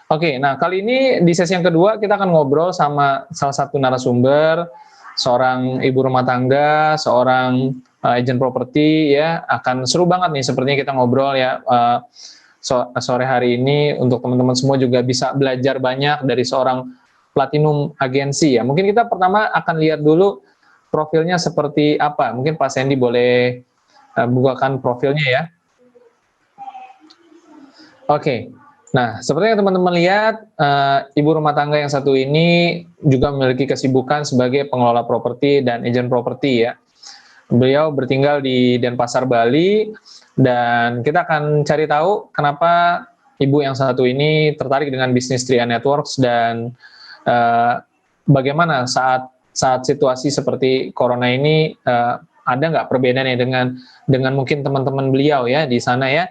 Oke, nah kali ini di sesi yang kedua kita akan ngobrol sama salah satu narasumber, seorang ibu rumah tangga, seorang agent properti ya, akan seru banget nih sepertinya kita ngobrol ya sore hari ini untuk teman-teman semua juga bisa belajar banyak dari seorang platinum agensi ya. Mungkin kita pertama akan lihat dulu profilnya seperti apa. Mungkin Pak Sandy boleh bukakan profilnya ya. Oke. Nah, seperti yang teman-teman lihat, ibu rumah tangga yang satu ini juga memiliki kesibukan sebagai pengelola properti dan agent properti ya. Beliau bertinggal di Denpasar, Bali, dan kita akan cari tahu kenapa ibu yang satu ini tertarik dengan bisnis Tria Networks dan bagaimana saat situasi seperti corona ini ada nggak perbedaannya dengan mungkin teman-teman beliau ya di sana ya.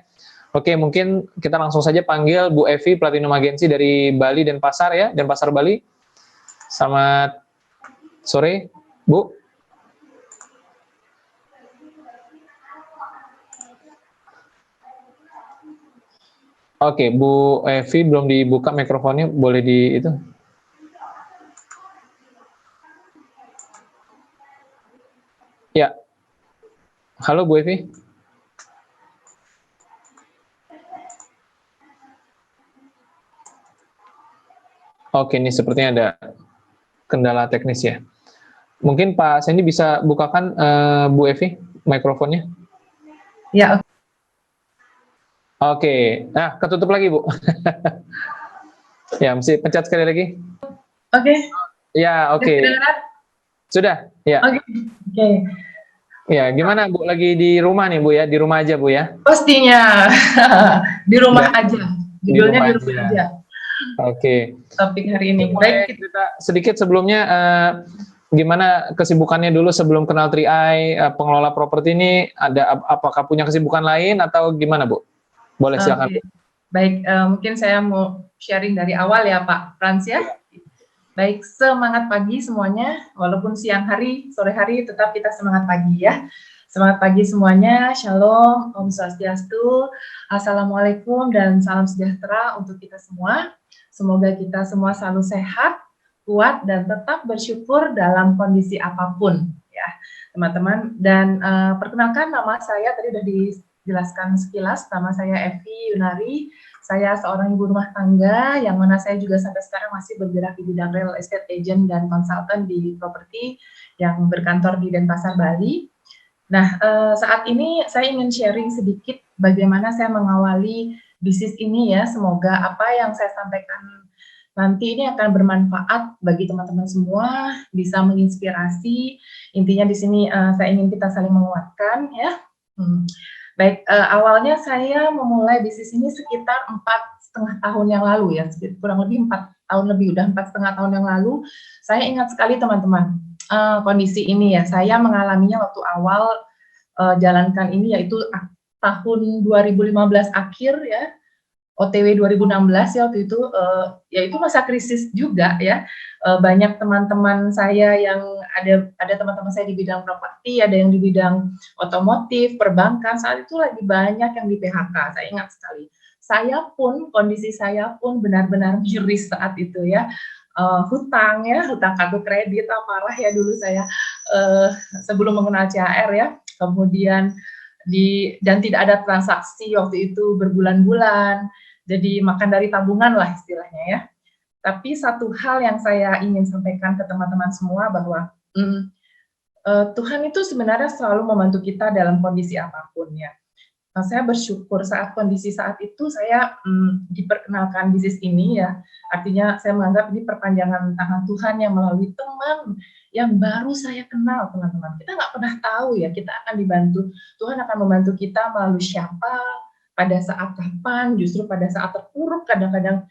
Oke, mungkin kita langsung saja panggil Bu Evi, Platinum Agensi dari Bali, Denpasar ya, Denpasar, Bali. Selamat sore, Bu. Oke, Bu Evi belum dibuka mikrofonnya, boleh di itu. Ya. Halo Bu Evi. Oke, ini sepertinya ada kendala teknis ya. Mungkin Pak Sandy bisa bukakan Bu Evi mikrofonnya. Ya. Oke, nah ketutup lagi Bu. Ya, mesti pencet sekali lagi. Oke. Ya, oke. Sudah, ya. Oke. Ya, gimana Bu? Lagi di rumah nih Bu ya? Di rumah aja Bu ya? Pastinya di rumah aja. Judulnya di rumah aja. Oke. Topik hari ini. Baik, kita sedikit sebelumnya gimana kesibukannya dulu sebelum kenal Tri-Eye, pengelola properti ini apakah punya kesibukan lain atau gimana Bu? Boleh silakan. Baik, mungkin saya mau sharing dari awal ya Pak Frans ya. Baik, semangat pagi semuanya, walaupun siang hari, sore hari, tetap kita semangat pagi ya. Semangat pagi semuanya, Shalom, Om Swastiastu, Assalamualaikum, dan salam sejahtera untuk kita semua. Semoga kita semua selalu sehat, kuat, dan tetap bersyukur dalam kondisi apapun ya teman-teman. Dan perkenalkan, nama saya tadi sudah dijelaskan sekilas, nama saya Evi Yunari. Saya seorang ibu rumah tangga yang mana saya juga sampai sekarang masih bergerak di bidang real estate agent dan konsultan di properti yang berkantor di Denpasar, Bali. Nah, saat ini saya ingin sharing sedikit bagaimana saya mengawali bisnis ini ya. Semoga apa yang saya sampaikan nanti ini akan bermanfaat bagi teman-teman semua, bisa menginspirasi. Intinya di sini saya ingin kita saling menguatkan ya. Baik, awalnya saya memulai bisnis ini sekitar 4,5 tahun yang lalu ya, kurang lebih 4 tahun lebih, udah 4,5 tahun yang lalu. Saya ingat sekali teman-teman, kondisi ini ya, saya mengalaminya waktu awal jalankan ini, yaitu tahun 2015 akhir ya, OTW 2016 ya waktu itu, yaitu masa krisis juga ya. Banyak teman-teman saya yang ada teman-teman saya di bidang properti, ada yang di bidang otomotif, perbankan, saat itu lagi banyak yang di PHK, saya ingat sekali. Saya pun, kondisi saya pun benar-benar miris saat itu ya. Hutang kartu kredit, apalah ya dulu saya sebelum mengenal CHR ya, kemudian dan tidak ada transaksi waktu itu berbulan-bulan, jadi makan dari tabungan lah istilahnya ya. Tapi satu hal yang saya ingin sampaikan ke teman-teman semua bahwa Tuhan itu sebenarnya selalu membantu kita dalam kondisi apapun ya. Saya bersyukur saat kondisi saat itu saya diperkenalkan bisnis ini ya. Artinya saya menganggap ini perpanjangan tangan Tuhan yang melalui teman yang baru saya kenal teman-teman. Kita nggak pernah tahu ya kita akan dibantu. Tuhan akan membantu kita melalui siapa, pada saat kapan, justru pada saat terpuruk kadang-kadang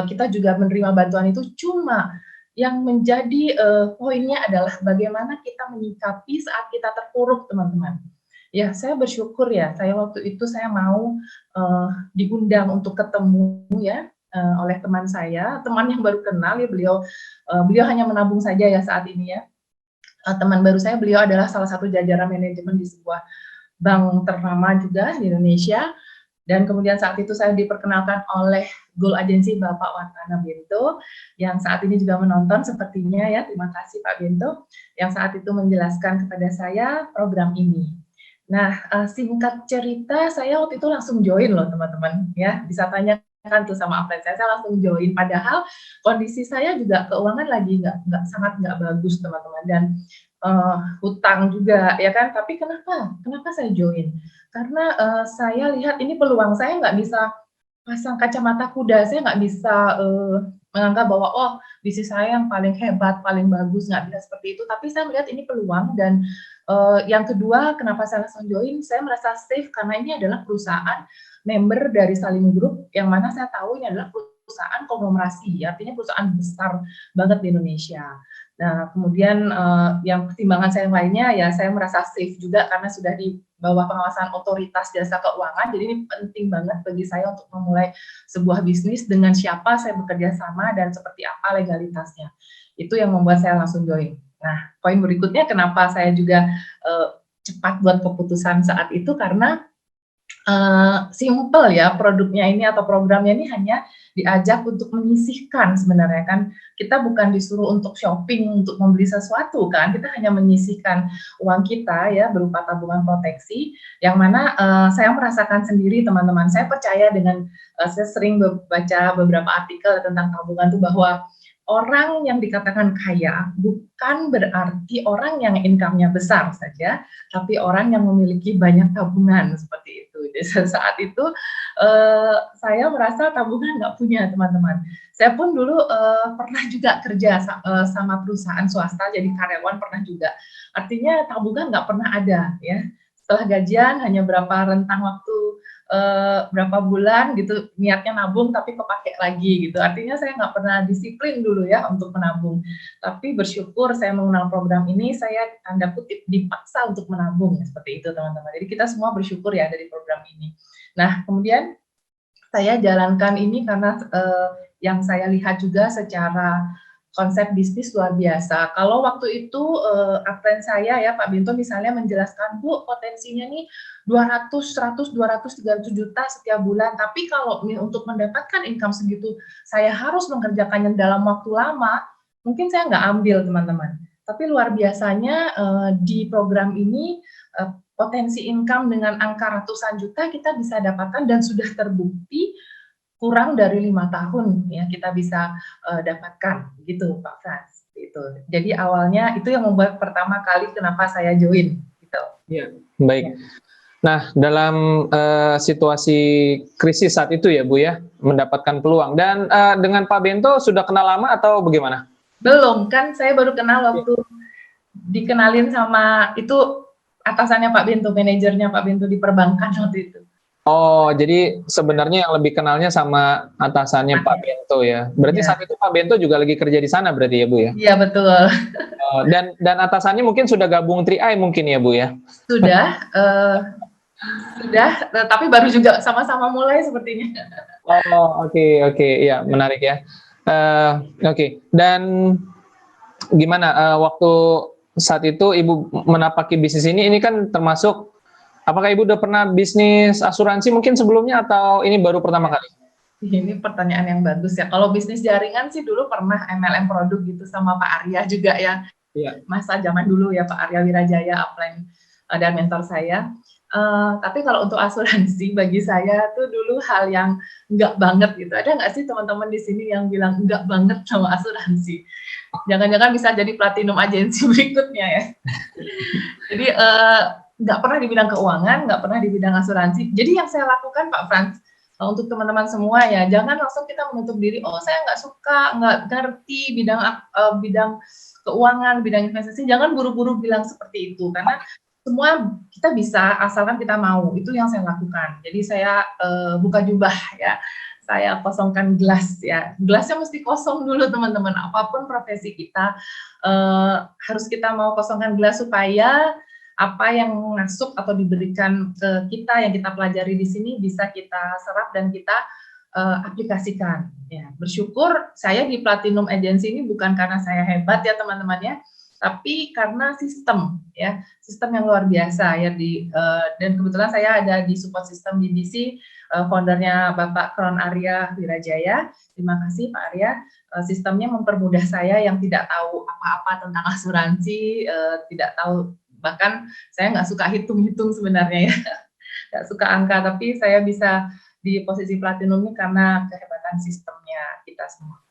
kita juga menerima bantuan itu. Cuma yang menjadi poinnya adalah bagaimana kita menyikapi saat kita terpuruk teman-teman. Ya, saya bersyukur ya, saya waktu itu saya mau diundang untuk ketemu ya oleh teman saya, teman yang baru kenal ya, beliau hanya menabung saja ya saat ini ya. Teman baru saya, beliau adalah salah satu jajaran manajemen di sebuah bank ternama juga di Indonesia. Dan kemudian saat itu saya diperkenalkan oleh Goal Agency Bapak Wantana Bento, yang saat ini juga menonton sepertinya ya. Terima kasih Pak Bento, yang saat itu menjelaskan kepada saya program ini. Nah, singkat cerita, saya waktu itu langsung join loh teman-teman, ya. Bisa tanyakan tuh sama upline saya langsung join. Padahal kondisi saya juga keuangan lagi sangat nggak bagus teman-teman, dan hutang juga, ya kan. Tapi kenapa saya join? Karena saya lihat ini peluang, saya nggak bisa pasang kacamata kuda, saya nggak bisa menganggap bahwa oh bisnis saya yang paling hebat, paling bagus, nggak bisa seperti itu. Tapi saya melihat ini peluang. Dan yang kedua, kenapa saya langsung join, saya merasa safe karena ini adalah perusahaan member dari Salim Group, yang mana saya tahu ini adalah perusahaan konglomerasi, artinya perusahaan besar banget di Indonesia. Nah, kemudian yang pertimbangan saya yang lainnya, ya saya merasa safe juga karena sudah di bawah pengawasan otoritas jasa keuangan. Jadi ini penting banget bagi saya untuk memulai sebuah bisnis, dengan siapa saya bekerja sama dan seperti apa legalitasnya. Itu yang membuat saya langsung join. Nah, poin berikutnya kenapa saya juga cepat buat keputusan saat itu, karena simple ya produknya ini atau programnya ini hanya diajak untuk menyisihkan. Sebenarnya kan kita bukan disuruh untuk shopping, untuk membeli sesuatu kan, kita hanya menyisihkan uang kita ya berupa tabungan proteksi, yang mana saya merasakan sendiri teman-teman. Saya percaya dengan saya sering baca beberapa artikel tentang tabungan itu, bahwa orang yang dikatakan kaya bukan berarti orang yang income-nya besar saja, tapi orang yang memiliki banyak tabungan, seperti itu. Jadi saat itu saya merasa tabungan nggak punya teman-teman. Saya pun dulu pernah juga kerja sama perusahaan swasta, jadi karyawan pernah juga. Artinya tabungan nggak pernah ada ya. Setelah gajian hanya berapa rentang waktu, berapa bulan gitu niatnya nabung tapi kepake lagi gitu. Artinya saya nggak pernah disiplin dulu ya untuk menabung. Tapi bersyukur saya mengenal program ini, saya tanda kutip dipaksa untuk menabung, seperti itu teman-teman. Jadi kita semua bersyukur ya dari program ini. Nah, kemudian saya jalankan ini karena yang saya lihat juga secara konsep bisnis luar biasa. Kalau waktu itu upline saya ya Pak Binto misalnya menjelaskan, Bu, potensinya nih 200, 100, 200, 300 juta setiap bulan. Tapi kalau untuk mendapatkan income segitu, saya harus mengerjakannya dalam waktu lama, mungkin saya nggak ambil teman-teman. Tapi luar biasanya di program ini potensi income dengan angka ratusan juta kita bisa dapatkan, dan sudah terbukti kurang dari 5 tahun ya kita bisa dapatkan gitu Pak Frans. Itu. Jadi awalnya itu yang membuat pertama kali kenapa saya join gitu. Ya, baik. Ya. Nah, dalam situasi krisis saat itu ya Bu ya, mendapatkan peluang. Dan dengan Pak Bento sudah kenal lama atau bagaimana? Belum, kan saya baru kenal waktu dikenalin sama itu atasannya Pak Bento, manajernya Pak Bento di perbankan waktu itu. Oh, jadi sebenarnya yang lebih kenalnya sama atasannya Pak Bento ya. Berarti saat itu Pak Bento juga lagi kerja di sana berarti ya Bu ya? Iya, betul. Dan atasannya mungkin sudah gabung 3i mungkin ya Bu ya? Sudah, tapi baru juga sama-sama mulai sepertinya. Oh, oke, ya menarik ya. Oke. Dan gimana waktu saat itu Ibu menapaki bisnis ini kan termasuk, apakah Ibu udah pernah bisnis asuransi mungkin sebelumnya atau ini baru pertama kali? Ini pertanyaan yang bagus ya. Kalau bisnis jaringan sih dulu pernah MLM produk gitu sama Pak Arya juga ya. Iya. Masa zaman dulu ya Pak Arya Wirajaya, upline dan mentor saya. Tapi kalau untuk asuransi bagi saya tuh dulu hal yang enggak banget gitu. Ada nggak sih teman-teman di sini yang bilang enggak banget sama asuransi? Jangan-jangan bisa jadi platinum agensi berikutnya ya. Jadi nggak pernah di bidang keuangan, nggak pernah di bidang asuransi. Jadi yang saya lakukan Pak Frans, untuk teman-teman semua ya, jangan langsung kita menutup diri, oh saya nggak suka, nggak ngerti bidang keuangan, bidang investasi, jangan buru-buru bilang seperti itu, karena semua kita bisa asalkan kita mau. Itu yang saya lakukan. Jadi saya buka jubah ya, saya kosongkan gelas ya, gelasnya mesti kosong dulu teman-teman. Apapun profesi kita harus kita mau kosongkan gelas supaya apa yang masuk atau diberikan ke kita yang kita pelajari di sini bisa kita serap dan kita aplikasikan. Ya, bersyukur saya di Platinum Agency ini bukan karena saya hebat ya teman-teman ya, tapi karena sistem yang luar biasa ya dan kebetulan saya ada di support system BBC, foundernya Bapak Kron Arya Wirajaya. Terima kasih Pak Arya. Sistemnya mempermudah saya yang tidak tahu apa-apa tentang asuransi, tidak tahu, bahkan saya nggak suka hitung-hitung sebenarnya ya, nggak suka angka, tapi saya bisa di posisi platinum ini karena kehebatan sistemnya kita semua.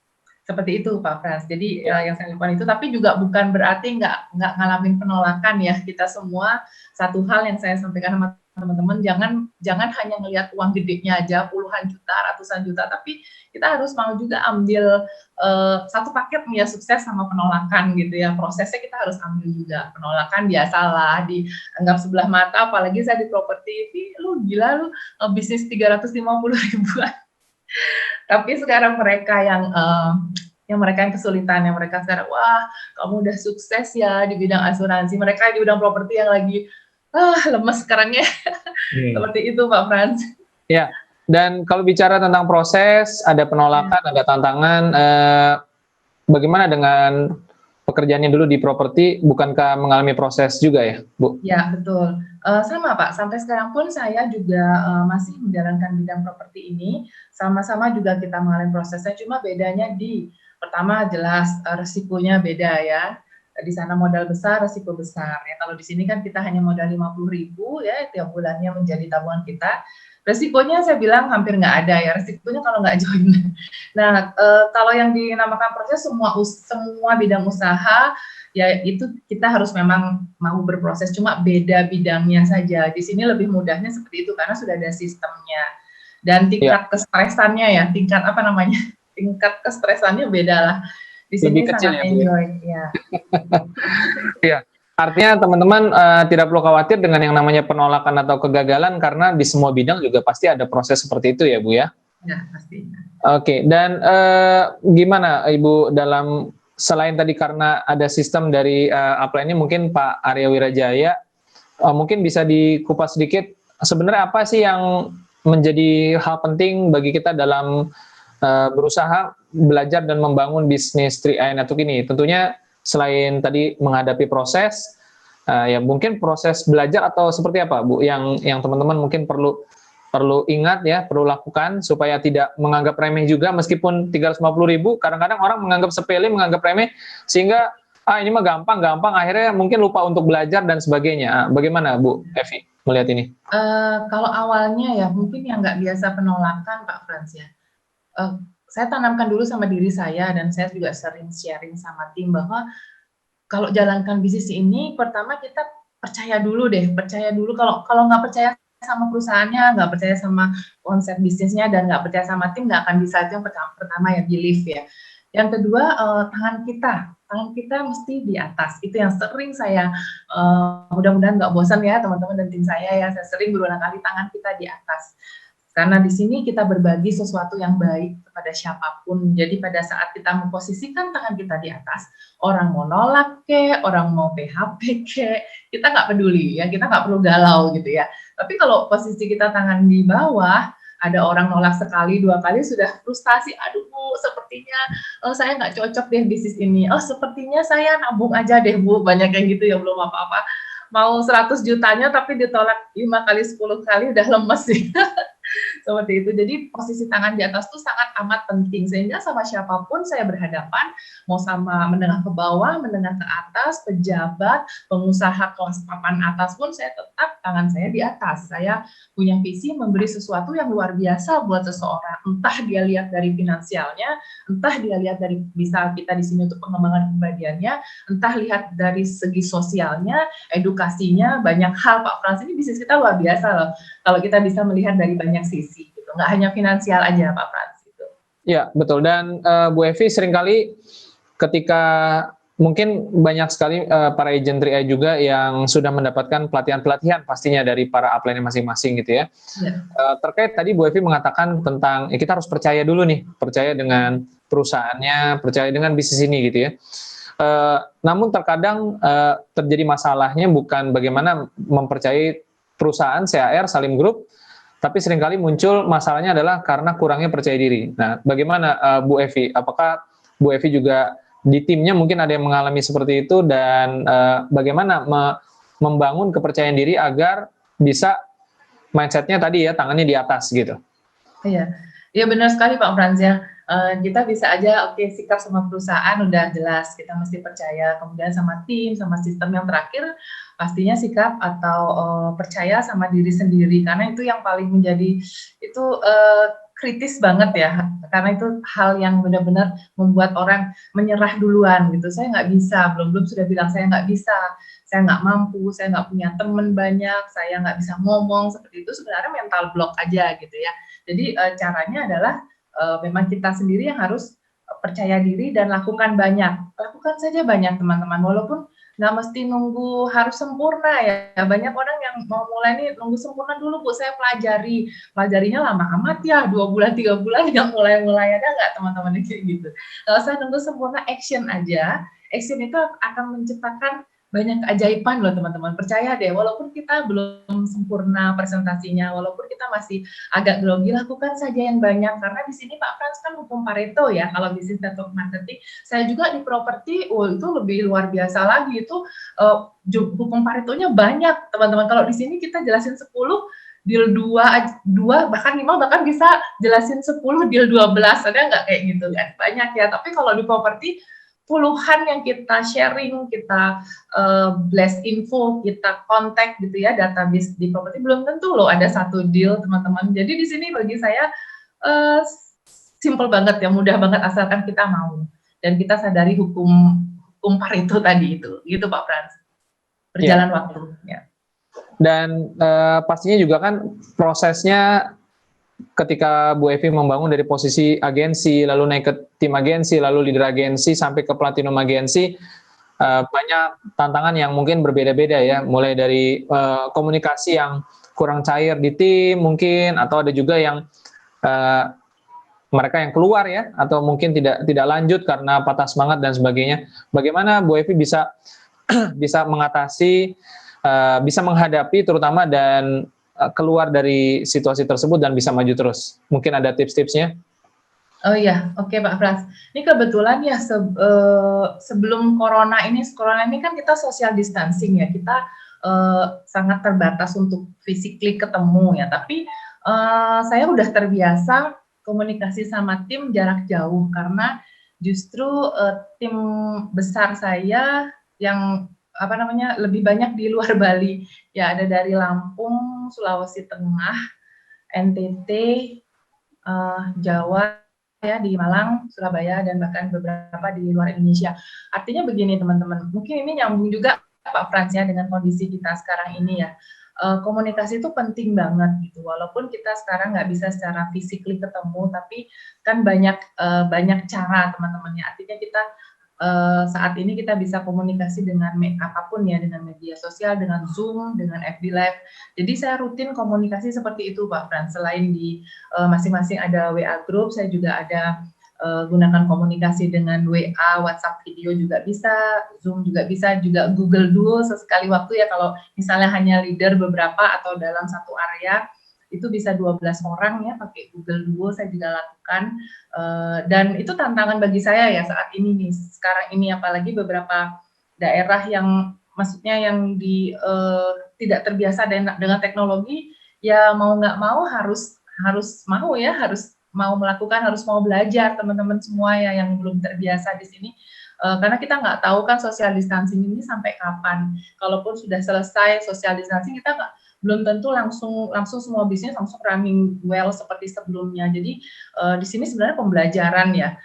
Seperti itu Pak Frans. Jadi yang saya lakukan itu, tapi juga bukan berarti nggak ngalamin penolakan ya. Kita semua, satu hal yang saya sampaikan sama teman-teman, jangan hanya ngelihat uang gedenya aja, puluhan juta, ratusan juta, tapi kita harus mau juga ambil satu paket ya, sukses sama penolakan gitu ya. Prosesnya kita harus ambil juga. Penolakan biasalah, dianggap sebelah mata, apalagi saya di properti, lu gila lu, bisnis 350 ribuan. Tapi sekarang mereka yang kesulitan, yang mereka sekarang, wah kamu udah sukses ya di bidang asuransi, mereka di bidang properti yang lagi lemes sekarang ya. Seperti itu Pak Frans. Ya, dan kalau bicara tentang proses, ada penolakan, ada tantangan, bagaimana dengan pekerjaannya dulu di properti, bukankah mengalami proses juga ya, Bu? Ya, betul. Sama Pak, sampai sekarang pun saya juga masih menjalankan bidang properti ini, sama-sama juga kita mengalami prosesnya, cuma bedanya pertama jelas resikonya beda ya. Di sana modal besar, resiko besar ya. Kalau di sini kan kita hanya modal 50.000 ya, tiap bulannya menjadi tabungan kita. Resikonya saya bilang hampir nggak ada ya, resikonya kalau nggak join. Nah, kalau yang dinamakan proses, semua bidang usaha ya itu kita harus memang mau berproses, cuma beda bidangnya saja. Di sini lebih mudahnya seperti itu karena sudah ada sistemnya. Dan tingkat kestresannya ya, tingkat kestresannya beda lah. Di sini lebih kecil sangat ya, enjoy ya. Iya. Artinya teman-teman tidak perlu khawatir dengan yang namanya penolakan atau kegagalan, karena di semua bidang juga pasti ada proses seperti itu ya Bu ya? Ya, pastinya. Oke, dan gimana Ibu selain tadi karena ada sistem dari Upline ini, mungkin Pak Arya Wirajaya mungkin bisa dikupas sedikit sebenarnya apa sih yang menjadi hal penting bagi kita dalam berusaha belajar dan membangun bisnis 3i Network ini. Tentunya selain tadi menghadapi proses, ya mungkin proses belajar atau seperti apa Bu yang teman-teman mungkin perlu ingat ya, perlu lakukan supaya tidak menganggap remeh juga, meskipun 350.000 kadang-kadang orang menganggap sepele, menganggap remeh, sehingga ini mah gampang, akhirnya mungkin lupa untuk belajar dan sebagainya. Bagaimana Bu Evi melihat ini? Kalau awalnya ya mungkin yang nggak biasa penolakan Pak Frans ya. Saya tanamkan dulu sama diri saya, dan saya juga sering sharing sama tim bahwa kalau jalankan bisnis ini, pertama kita percaya dulu. Kalau nggak percaya sama perusahaannya, nggak percaya sama konsep bisnisnya, dan nggak percaya sama tim, nggak akan bisa. Itu yang pertama ya, belief ya. Yang kedua, tangan kita mesti di atas. Itu yang sering saya, mudah-mudahan nggak bosan ya teman-teman dan tim saya ya, saya sering berulang kali tangan kita di atas. Karena di sini kita berbagi sesuatu yang baik kepada siapapun. Jadi pada saat kita memposisikan tangan kita di atas, orang mau nolak orang mau PHP kita nggak peduli ya, kita nggak perlu galau gitu ya. Tapi kalau posisi kita tangan di bawah, ada orang nolak sekali, 2 kali sudah frustasi. Aduh Bu, sepertinya saya nggak cocok deh bisnis ini. Sepertinya saya nabung aja deh Bu, banyak yang gitu ya, belum apa-apa. Mau 100 jutanya tapi ditolak 5 kali, 10 kali, udah lemes sih. Seperti itu. Jadi posisi tangan di atas itu sangat amat penting, sehingga sama siapapun saya berhadapan, mau sama menengah ke bawah, menengah ke atas, pejabat, pengusaha kelas papan atas pun, saya tetap tangan saya di atas. Saya punya visi memberi sesuatu yang luar biasa buat seseorang, entah dia lihat dari finansialnya, entah dia lihat dari, bisa kita di sini untuk pengembangan kepribadiannya, entah lihat dari segi sosialnya, edukasinya, banyak hal Pak Frans. Ini bisnis kita luar biasa loh, kalau kita bisa melihat dari banyak sisi gitu, nggak hanya finansial aja Pak Frans gitu. Ya betul, dan Bu Evi seringkali ketika mungkin banyak sekali para agent 3i juga yang sudah mendapatkan pelatihan pastinya dari para upline masing-masing gitu ya. Terkait tadi Bu Evi mengatakan tentang kita harus percaya dulu nih, percaya dengan perusahaannya, percaya dengan bisnis ini gitu ya. Namun terkadang terjadi masalahnya bukan bagaimana mempercayai perusahaan CAR Salim Group, tapi seringkali muncul masalahnya adalah karena kurangnya percaya diri. Nah, bagaimana Bu Evi? Apakah Bu Evi juga di timnya mungkin ada yang mengalami seperti itu, dan bagaimana membangun kepercayaan diri agar bisa mindsetnya tadi ya, tangannya di atas gitu. Iya, iya benar sekali Pak Frans ya. Kita bisa aja sikap sama perusahaan udah jelas, kita mesti percaya. Kemudian sama tim, sama sistem yang terakhir, pastinya sikap atau percaya sama diri sendiri. Karena itu yang paling menjadi itu kritis banget ya. Karena itu hal yang benar-benar membuat orang menyerah duluan gitu. Saya nggak bisa, belum sudah bilang saya nggak bisa, saya nggak mampu, saya nggak punya teman banyak, saya nggak bisa ngomong seperti itu. Sebenarnya mental block aja gitu ya. Jadi caranya adalah memang kita sendiri yang harus percaya diri dan lakukan banyak. Lakukan saja banyak teman-teman, walaupun nggak mesti nunggu harus sempurna ya. Banyak orang yang mau mulai nih nunggu sempurna dulu Bu, saya pelajari. Pelajarinya lama amat ya, 2 bulan, 3 bulan nggak mulai-mulai, ada nggak teman-teman kayak gitu. Nggak usah nunggu sempurna, action aja. Action itu akan menciptakan banyak keajaiban loh teman-teman, percaya deh, walaupun kita belum sempurna presentasinya, walaupun kita masih agak grogi, lakukan saja yang banyak, karena di sini Pak Frans kan hukum Pareto ya, kalau bisnis network marketing, saya juga di properti, itu lebih luar biasa lagi, itu hukum Paretonya banyak teman-teman, kalau di sini kita jelasin 10, deal 2 bahkan 5 bahkan bisa jelasin 10 deal 12, ada nggak kayak gitu kan, banyak ya, tapi kalau di properti puluhan yang kita sharing, kita blast info, kita kontak gitu ya, database di properti, belum tentu loh ada satu deal teman-teman. Jadi di sini bagi saya simple banget ya, mudah banget asalkan kita mau dan kita sadari hukum Pareto tadi itu, gitu Pak Frans. Berjalan waktu. Ya. Dan pastinya juga kan prosesnya ketika Bu Evi membangun dari posisi agensi, lalu naik ke tim agensi, lalu leader agensi, sampai ke platinum agensi, banyak tantangan yang mungkin berbeda-beda ya, mulai dari komunikasi yang kurang cair di tim mungkin, atau ada juga yang mereka yang keluar ya, atau mungkin tidak lanjut karena patah semangat dan sebagainya. Bagaimana Bu Evi bisa mengatasi, bisa menghadapi terutama dan keluar dari situasi tersebut dan bisa maju terus? Mungkin ada tips-tipsnya? Oh iya, oke Pak Frans. Ini kebetulan ya sebelum corona ini kan kita social distancing ya, kita sangat terbatas untuk physically ketemu ya. Tapi saya udah terbiasa komunikasi sama tim jarak jauh, karena justru tim besar saya yang lebih banyak di luar Bali ya, ada dari Lampung, Sulawesi Tengah, NTT, Jawa ya, di Malang, Surabaya, dan bahkan beberapa di luar Indonesia. Artinya begini teman-teman, mungkin ini nyambung juga Pak Frans ya dengan kondisi kita sekarang ini ya. Komunikasi itu penting banget gitu, walaupun kita sekarang nggak bisa secara physically ketemu, tapi kan banyak cara teman-temannya. Artinya kita saat ini kita bisa komunikasi dengan apapun ya, dengan media sosial, dengan Zoom, dengan FB Live. Jadi saya rutin komunikasi seperti itu Pak Frans. Selain di masing-masing ada WA group, saya juga ada gunakan komunikasi dengan WA, WhatsApp video juga bisa, Zoom juga bisa, juga Google Duo sesekali waktu ya, kalau misalnya hanya leader beberapa atau dalam satu area, itu bisa 12 orang ya pakai Google Duo, saya juga lakukan, dan itu tantangan bagi saya ya saat ini nih, sekarang ini, apalagi beberapa daerah yang maksudnya yang tidak terbiasa dengan teknologi, ya mau nggak mau harus mau ya, harus mau melakukan, harus mau belajar teman-teman semua ya yang belum terbiasa di sini, karena kita nggak tahu kan social distancing ini sampai kapan. Kalaupun sudah selesai social distancing, kita belum tentu langsung semua bisnis langsung running well seperti sebelumnya. Jadi di sini sebenarnya pembelajaran ya.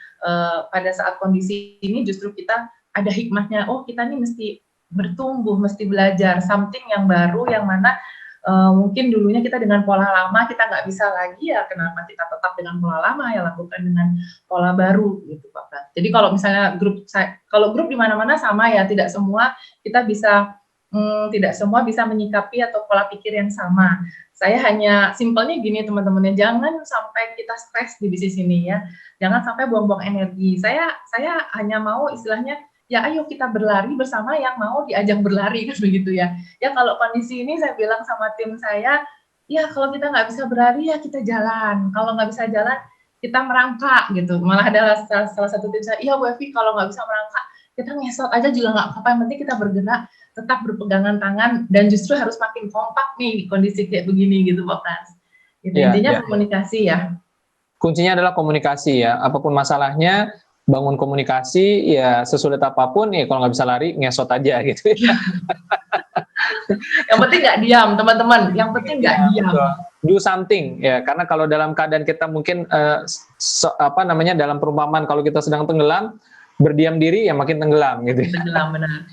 Pada saat kondisi ini justru kita ada hikmahnya. Oh, kita nih mesti bertumbuh, mesti belajar something yang baru, yang mana mungkin dulunya kita dengan pola lama kita nggak bisa lagi ya. Kenapa kita tetap dengan pola lama ya, lakukan dengan pola baru gitu Pak. Jadi kalau misalnya kalau grup di mana-mana sama ya, tidak semua kita bisa tidak semua bisa menyikapi atau pola pikir yang sama. Saya hanya simpelnya gini teman-teman, jangan sampai kita stres di bisnis ini ya, jangan sampai buang-buang energi. Saya hanya mau istilahnya ya, ayo kita berlari bersama yang mau diajak berlari kan begitu ya. Ya kalau kondisi ini saya bilang sama tim saya, ya kalau kita nggak bisa berlari ya kita jalan. Kalau nggak bisa jalan kita merangkak gitu. Malah ada salah satu tim saya, iya Bu Evi kalau nggak bisa merangkak, kita ngesot aja juga nggak apa-apa, yang penting kita bergerak, tetap berpegangan tangan, dan justru harus makin kompak nih kondisi kayak begini gitu Pak Frans. Gitu. Ya, Intinya ya. komunikasi ya. Kuncinya adalah komunikasi ya. Apapun masalahnya, bangun komunikasi ya, sesulit apapun ya, kalau nggak bisa lari ngesot aja gitu ya. Yang penting nggak diam teman-teman, yang penting nggak diam. Do something ya, karena kalau dalam keadaan kita mungkin dalam perumpamaan kalau kita sedang tenggelam, berdiam diri ya makin tenggelam gitu. Tenggelam benar.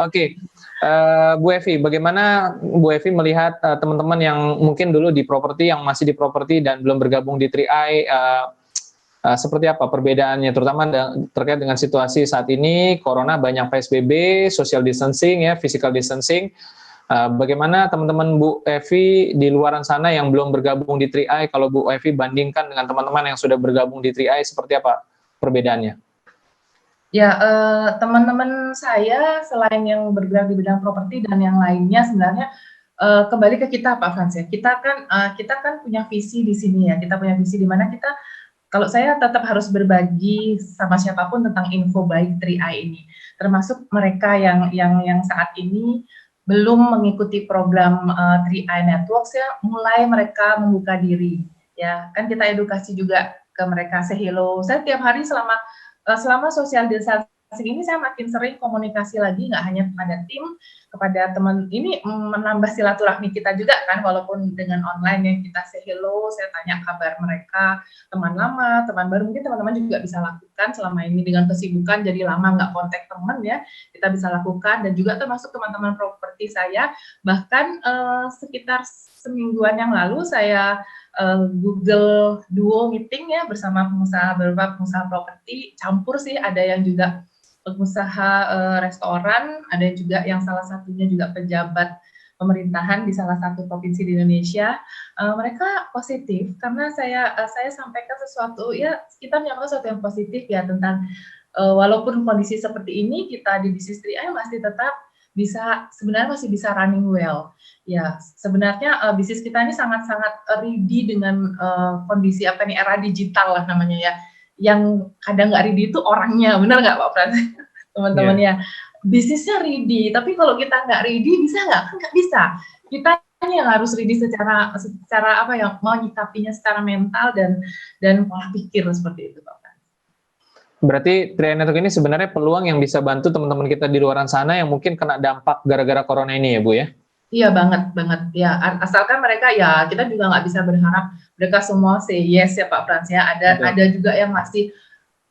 Oke. Bu Evi, bagaimana Bu Evi melihat teman-teman yang mungkin dulu di properti, yang masih di properti dan belum bergabung di 3i, seperti apa perbedaannya, terutama terkait dengan situasi saat ini, Corona, banyak PSBB, social distancing ya, physical distancing. Bagaimana teman-teman Bu Evi di luaran sana yang belum bergabung di 3i, kalau Bu Evi bandingkan dengan teman-teman yang sudah bergabung di 3i, seperti apa perbedaannya? Ya, teman-teman saya selain yang bergerak di bidang properti dan yang lainnya sebenarnya kembali ke kita Pak Frans ya. Kita kan punya visi di sini ya. Kita punya visi di mana kita, kalau saya tetap harus berbagi sama siapapun tentang info baik 3i ini, termasuk mereka yang saat ini belum mengikuti program 3i Networks ya, mulai mereka membuka diri ya. Kan kita edukasi juga ke mereka, say hello. Saya tiap hari selama social distancing ini saya makin sering komunikasi lagi, nggak hanya kepada tim, kepada teman, ini menambah silaturahmi kita juga kan, walaupun dengan online ya, kita say hello, saya tanya kabar mereka, teman lama, teman baru, mungkin teman-teman juga bisa lakukan selama ini dengan kesibukan, jadi lama nggak kontak teman ya, kita bisa lakukan, dan juga termasuk teman-teman properti saya, bahkan sekitar semingguan yang lalu saya Google Duo meeting ya bersama beberapa pengusaha properti, campur sih, ada yang juga pengusaha restoran, ada juga yang salah satunya juga pejabat pemerintahan di salah satu provinsi di Indonesia. Mereka positif karena saya sampaikan sesuatu ya, kita menyampaikan sesuatu yang positif ya tentang walaupun kondisi seperti ini, kita di bisnis 3i masih tetap sebenarnya masih bisa running well. Ya, sebenarnya bisnis kita ini sangat-sangat ready dengan kondisi era digital lah namanya ya. Yang kadang nggak ready itu orangnya, benar nggak Pak Frans? Teman-teman ya. Bisnisnya ready, tapi kalau kita nggak ready bisa nggak? Kan nggak bisa. Kita yang harus ready secara apa ya, mau nyikapinya secara mental dan pola pikir seperti itu Pak Frans. Berarti 3i Network ini sebenarnya peluang yang bisa bantu teman-teman kita di luar sana yang mungkin kena dampak gara-gara corona ini ya Bu ya? Iya banget ya, asalkan mereka ya, kita juga nggak bisa berharap mereka semua say yes ya Pak Frans ya, ada juga yang masih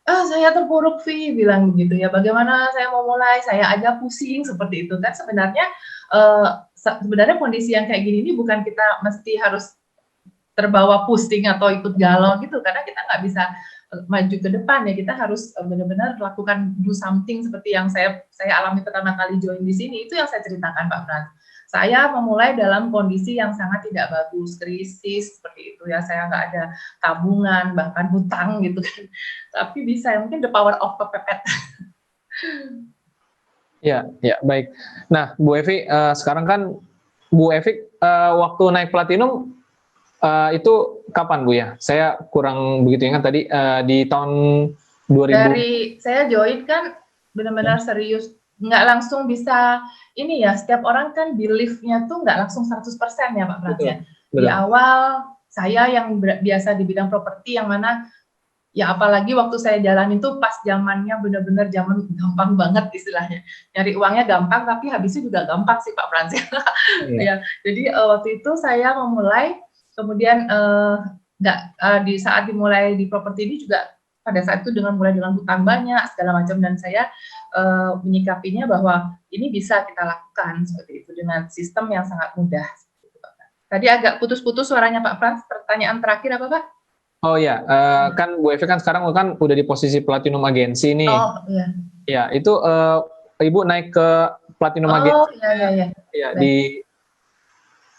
saya terpuruk Vi bilang begitu ya, bagaimana saya mau mulai, saya aja pusing seperti itu kan. Sebenarnya kondisi yang kayak gini ini bukan kita mesti harus terbawa pusing atau ikut galau gitu, karena kita nggak bisa maju ke depan ya, kita harus benar-benar lakukan do something seperti yang saya alami pertama kali join di sini. Itu yang saya ceritakan Pak Frans. Saya memulai dalam kondisi yang sangat tidak bagus, krisis seperti itu ya, saya nggak ada tabungan, bahkan hutang gitu kan, tapi bisa, mungkin the power of kepepet. Ya, baik. Nah, Bu Evi, sekarang kan Bu Evi waktu naik platinum itu kapan Bu ya? Saya kurang begitu ingat tadi, di tahun 2000. Dari saya join kan benar-benar serius, nggak langsung bisa ini ya, setiap orang kan belief-nya tuh nggak langsung 100% ya Pak Frans ya. Di awal saya yang biasa di bidang properti, yang mana ya apalagi waktu saya jalan itu pas zamannya benar-benar zaman gampang banget istilahnya, nyari uangnya gampang tapi habisnya juga gampang sih Pak Frans ya. Jadi waktu itu saya memulai, kemudian di saat dimulai di properti ini juga pada saat itu mulai dengan hutang banyak segala macam, dan saya menyikapinya bahwa ini bisa kita lakukan seperti itu dengan sistem yang sangat mudah. Tadi agak putus-putus suaranya Pak Frans, pertanyaan terakhir apa Pak? Oh ya, kan Bu Evi kan sekarang kan udah di posisi platinum agensi nih. Oh iya. Ya, itu Ibu naik ke platinum agensi. Oh iya. Ya, di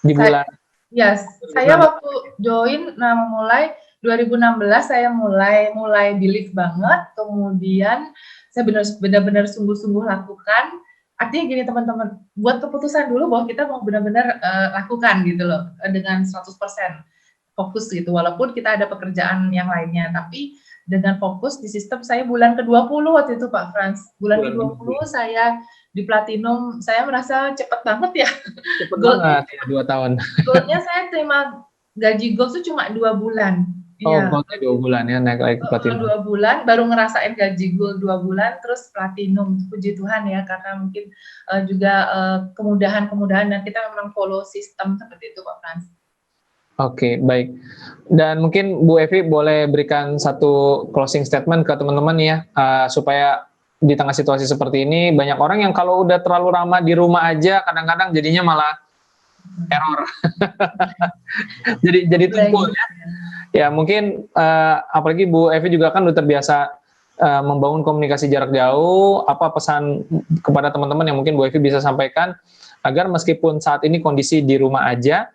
bulan. Yes, saya waktu join mulai 2016 saya mulai believe banget, kemudian saya benar-benar sungguh-sungguh lakukan. Artinya gini teman-teman, buat keputusan dulu bahwa kita mau benar-benar lakukan gitu loh, dengan 100%. fokus gitu, walaupun kita ada pekerjaan yang lainnya, tapi dengan fokus di sistem. Saya bulan ke-20 waktu itu Pak Frans, bulan ke-20 saya di Platinum, saya merasa cepet banget ya. Cepet banget ya, 2 tahun. Goalnya saya terima gaji gold itu cuma 2 bulan. Oh, Iya. goldnya 2 bulan ya, naik lagi ke platinum. 2 bulan, baru ngerasain gaji gold 2 bulan, terus platinum. Puji Tuhan ya, karena mungkin juga kemudahan-kemudahan, dan kita memang follow sistem seperti itu Pak Frans. Oke, baik. Dan mungkin Bu Evi boleh berikan satu closing statement ke teman-teman ya, supaya di tengah situasi seperti ini, banyak orang yang kalau udah terlalu lama di rumah aja, kadang-kadang jadinya malah error. jadi tumpul ya. Ya mungkin apalagi Bu Evi juga kan udah terbiasa membangun komunikasi jarak jauh. Apa pesan kepada teman-teman yang mungkin Bu Evi bisa sampaikan agar meskipun saat ini kondisi di rumah aja,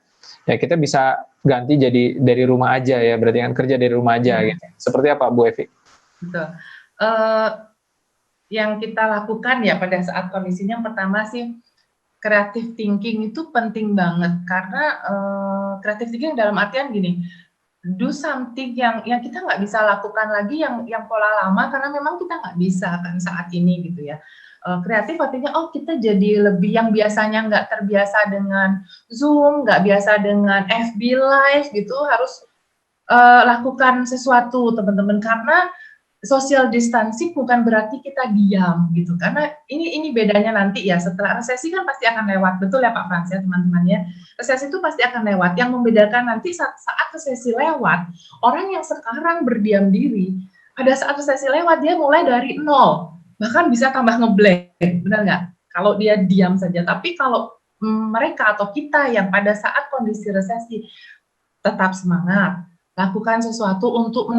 ya kita bisa ganti jadi dari rumah aja ya, berarti kan kerja dari rumah aja gitu. Seperti apa Bu Evi? Betul. Yang kita lakukan ya pada saat kondisinya, yang pertama sih creative thinking itu penting banget, karena creative thinking dalam artian gini, do something yang kita nggak bisa lakukan lagi yang pola lama, karena memang kita nggak bisa kan saat ini gitu ya. Kreatif artinya kita jadi lebih, yang biasanya nggak terbiasa dengan Zoom, nggak biasa dengan FB Live gitu, harus lakukan sesuatu teman-teman, karena social distancing bukan berarti kita diam gitu, karena ini bedanya nanti ya, setelah resesi kan pasti akan lewat, betul ya Pak Frans ya teman-teman ya, resesi itu pasti akan lewat. Yang membedakan nanti saat resesi lewat, orang yang sekarang berdiam diri, pada saat resesi lewat dia mulai dari nol, bahkan bisa tambah ngeblank, benar nggak? Kalau dia diam saja. Tapi kalau mereka atau kita yang pada saat kondisi resesi tetap semangat, lakukan sesuatu untuk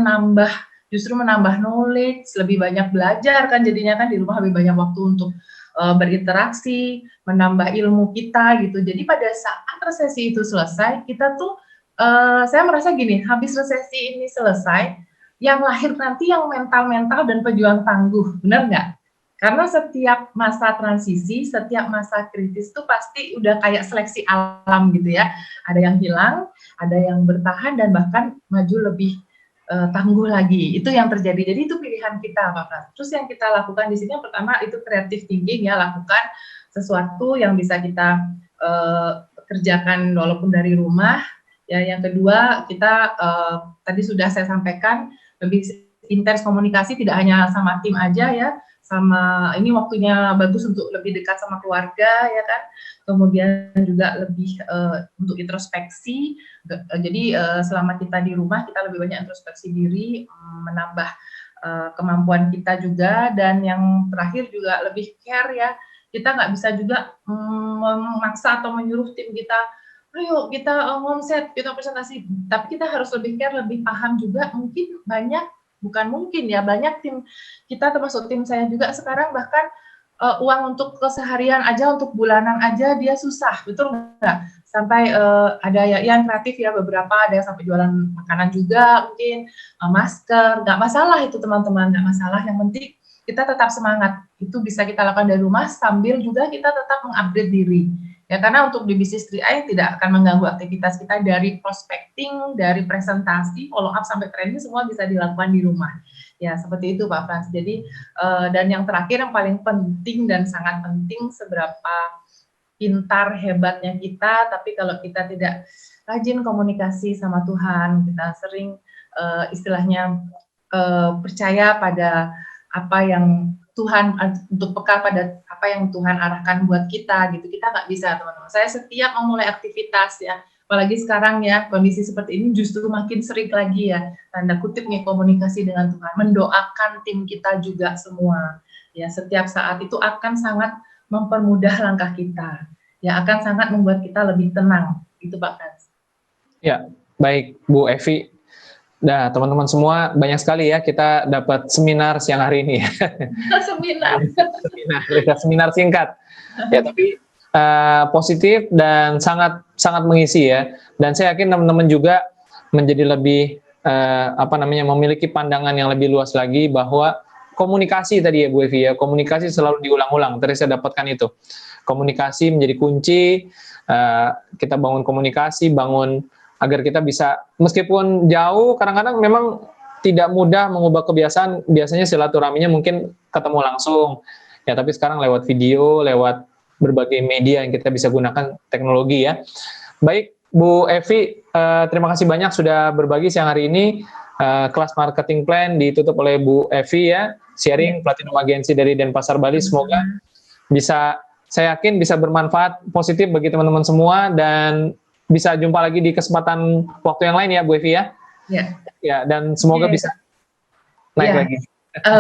justru menambah knowledge, lebih banyak belajar kan, jadinya kan di rumah lebih banyak waktu untuk berinteraksi, menambah ilmu kita gitu. Jadi pada saat resesi itu selesai, kita tuh saya merasa gini, habis resesi ini selesai, yang lahir nanti yang mental-mental dan pejuang tangguh, benar nggak? Karena setiap masa transisi, setiap masa kritis itu pasti udah kayak seleksi alam gitu ya. Ada yang hilang, ada yang bertahan, dan bahkan maju lebih tangguh lagi. Itu yang terjadi. Jadi itu pilihan kita, Pak Frans. Terus yang kita lakukan di sini yang pertama itu creative thinking ya, lakukan sesuatu yang bisa kita kerjakan walaupun dari rumah. Ya, yang kedua kita tadi sudah saya sampaikan, lebih intens komunikasi, tidak hanya sama tim aja ya, sama ini waktunya bagus untuk lebih dekat sama keluarga ya kan, kemudian juga lebih untuk introspeksi. Jadi selama kita di rumah kita lebih banyak introspeksi diri, menambah kemampuan kita juga, dan yang terakhir juga lebih care ya, kita nggak bisa juga memaksa atau menyuruh tim kita, ayo kita ngomset, kita presentasi, tapi kita harus lebih care, lebih paham juga. Mungkin banyak tim kita, termasuk tim saya juga sekarang, bahkan uang untuk keseharian aja, untuk bulanan aja dia susah, betul nggak? Sampai ada yang kreatif ya, beberapa ada yang sampai jualan makanan juga, mungkin masker, nggak masalah itu teman-teman, nggak masalah, yang penting kita tetap semangat. Itu bisa kita lakukan dari rumah sambil juga kita tetap mengupgrade diri. Ya, karena untuk di bisnis 3i tidak akan mengganggu aktivitas kita, dari prospecting, dari presentasi, follow up sampai training semua bisa dilakukan di rumah. Ya, seperti itu Pak Frans. Jadi dan yang terakhir yang paling penting dan sangat penting, seberapa pintar hebatnya kita, tapi kalau kita tidak rajin komunikasi sama Tuhan, kita sering istilahnya percaya pada apa yang Tuhan, untuk peka pada apa yang Tuhan arahkan buat kita gitu, kita nggak bisa teman-teman. Saya setiap memulai aktivitas ya, apalagi sekarang ya kondisi seperti ini, justru makin sering lagi ya, tanda kutip nih, komunikasi dengan Tuhan, mendoakan tim kita juga semua ya, setiap saat itu akan sangat mempermudah langkah kita ya, akan sangat membuat kita lebih tenang. Itu Pak Frans. Ya, baik Bu Evi. Nah, teman-teman semua, banyak sekali ya kita dapat seminar siang hari ini. Seminar singkat. Ya, tapi positif dan sangat mengisi ya. Dan saya yakin teman-teman juga menjadi lebih memiliki pandangan yang lebih luas lagi, bahwa komunikasi tadi ya Bu Evi ya, komunikasi selalu diulang-ulang. Tadi saya dapatkan itu. Komunikasi menjadi kunci. Kita bangun komunikasi, bangun agar kita bisa, meskipun jauh, kadang-kadang memang tidak mudah mengubah kebiasaan, biasanya silaturahminya mungkin ketemu langsung, ya tapi sekarang lewat video, lewat berbagai media yang kita bisa gunakan teknologi ya. Baik, Bu Evi, terima kasih banyak sudah berbagi siang hari ini. Kelas marketing plan ditutup oleh Bu Evi ya, sharing Platinum Agency dari Denpasar Bali, semoga bisa, saya yakin bisa bermanfaat positif bagi teman-teman semua, dan bisa jumpa lagi di kesempatan waktu yang lain ya Bu Evi ya. Ya, dan semoga bisa naik lagi.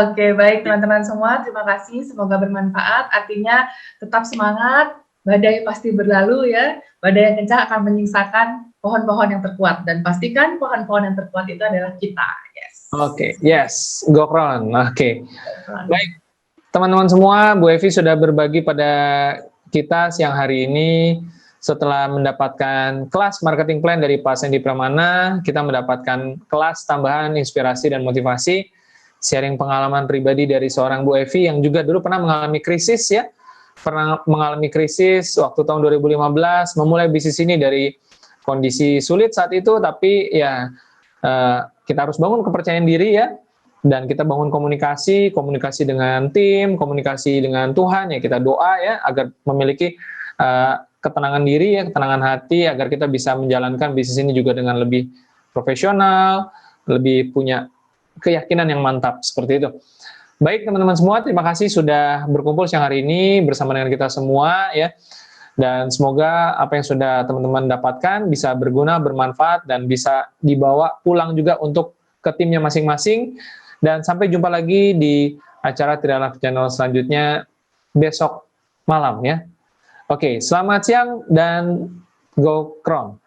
Oke, baik teman-teman semua, terima kasih, semoga bermanfaat. Artinya tetap semangat, badai pasti berlalu ya, badai yang kencang akan menyisakan pohon-pohon yang terkuat, dan pastikan pohon-pohon yang terkuat itu adalah kita. Oke, yes, Gokron. Oke. Baik, teman-teman semua, Bu Evi sudah berbagi pada kita siang hari ini. Setelah mendapatkan kelas marketing plan dari Pak Sandy Pramana, kita mendapatkan kelas tambahan inspirasi dan motivasi, sharing pengalaman pribadi dari seorang Bu Evi yang juga dulu pernah mengalami krisis ya, pernah mengalami krisis waktu tahun 2015, memulai bisnis ini dari kondisi sulit saat itu, tapi ya kita harus bangun kepercayaan diri ya, dan kita bangun komunikasi dengan tim, komunikasi dengan Tuhan ya, kita doa ya agar memiliki ketenangan diri ya, ketenangan hati, agar kita bisa menjalankan bisnis ini juga dengan lebih profesional, lebih punya keyakinan yang mantap, seperti itu. Baik teman-teman semua, terima kasih sudah berkumpul siang hari ini bersama dengan kita semua ya, dan semoga apa yang sudah teman-teman dapatkan bisa berguna, bermanfaat, dan bisa dibawa pulang juga untuk ke timnya masing-masing. Dan sampai jumpa lagi di acara Trialaf Channel selanjutnya besok malam ya. Oke, selamat siang dan go Kron.